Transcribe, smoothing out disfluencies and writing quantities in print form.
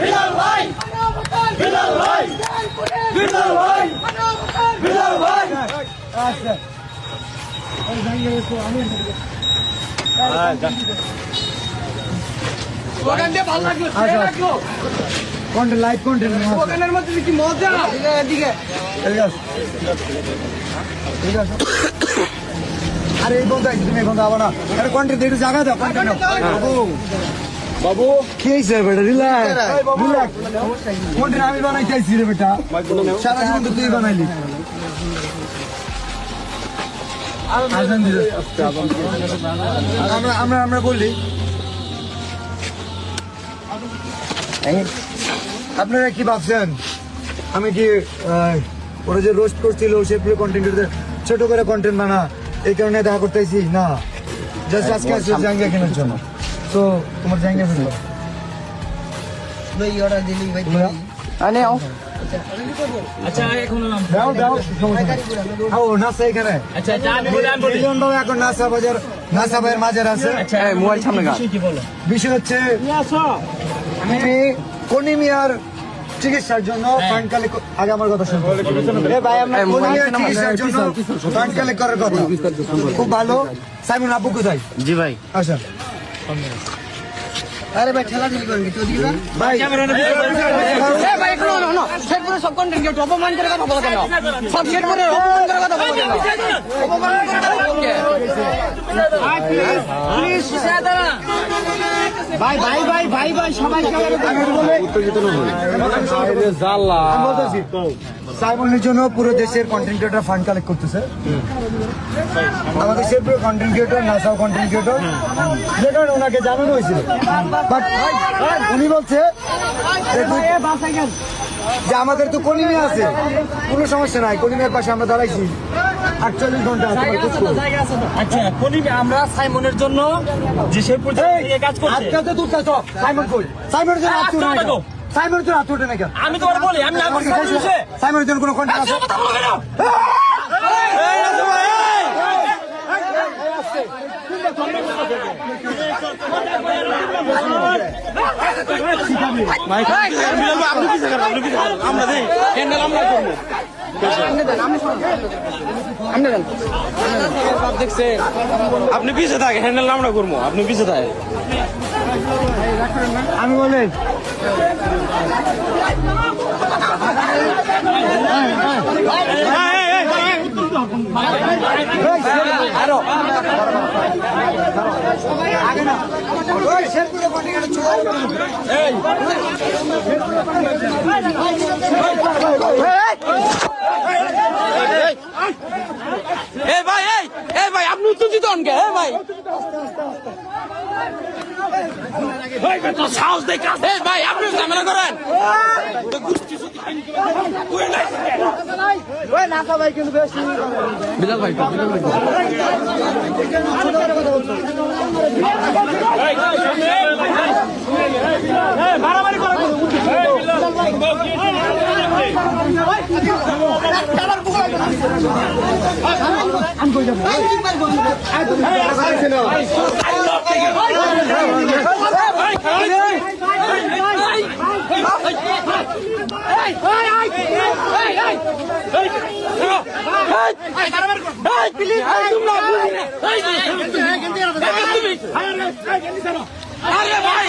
বিলাল ভাই বিলাল ভাই বিলাল ভাই বিলাল ভাই আচ্ছা ওখানে ভালো লাগলো কন্টেন্ট লাইভ কন্টেন্ট ওখানের মধ্যে কি মজা এদিকে ঠিক আছে আরে এই বন্ধু তুমি এখন যাবো না আরে কন্টেন্ট একটু জায়গা দাও কন্টেন্ট বাবু কি হয়েছে বেটা রিল্যাক্স রিল্যাক্স কন্টেন্ট আমি বানাইতে আইছি রে বেটা সারা জীবন তো তুই বানাইলি আমরা বললি আপনারা কি ভাবছেন আমি কি ওরা যে রোস্ট করছিল সে পুরো কন্টেন্ট ছোট করে কন্টেন্ট বানা এই কারণে দেখা করতেছি না জাস্ট আজকে আসছে জাঙ্গিয়া কেনার জন্য তো তোমার জাঙ্গিয়া ফেললো আচ্ছা এখন নাসা এখানে এখন নাসা বাজার নাসা ভাইয়ের মাঝে আছে মোবাইল সামনে বিষয় হচ্ছে আমি কনিমিয়ার চিকিৎসার জন্য ফান্ড কালেক্ট আগে আমার কথা শুনুন কনিমিয়ার চিকিৎসার জন্য ফান্ড কালেক্ট করার কথা খুব ভালো সাইমন আব্বু কোথায় জি ভাই আচ্ছা আরে ভাই ঠেলা ঠেলি করেন তো দিবা ভাই ভাই শেরপুরে সব কন্টেন্ট কেউ অপমান করে কথা বলে কেন সব শেরপুরে অপমান করে কথা বলে কেন অপমান করে কথা বলে প্লিজ ভাই ভাই ভাই ভাই ভাই সবাই সাইমনের জন্য পুরো দেশের কন্টেন্ট ক্রিয়েটর ফান্ড কালেক্ট করতেছে আমাদের Sherpur content creator নাসাও content creator যে কারণে ওনাকে জানানো হয়েছিল বাট উনি বলছে যে আমাদের তো কলিমিয়া আছে কোনো সমস্যা নাই কলিমিয়ার পাশে আমরা দাঁড়াইছি 48 ঘন্টা আচ্ছা আমরা সাইমনের জন্য যে শেরপুর কাজ করছি আজকে তো সাইমন কই সাইমনের জন্য সাইমনের জন্য আত্মটা নাকি আমি তোমার বলি আমি সাইমনের জন্য কোনো কন্টেন্ট আছে আপনি পিছিয়ে থাকে হ্যান্ডেল আমরা করবো আপনি পিছিয়ে থাকে আমি বলেন আরো আগে না শেরপুরে ভাই আপনি উত্তেজিত হন কে ভাই সাহস দেখা ভাই আপনি ঝামেলা করেন বিলাল ভাই মারামারি করা আমি কই যাবো আরে ভাই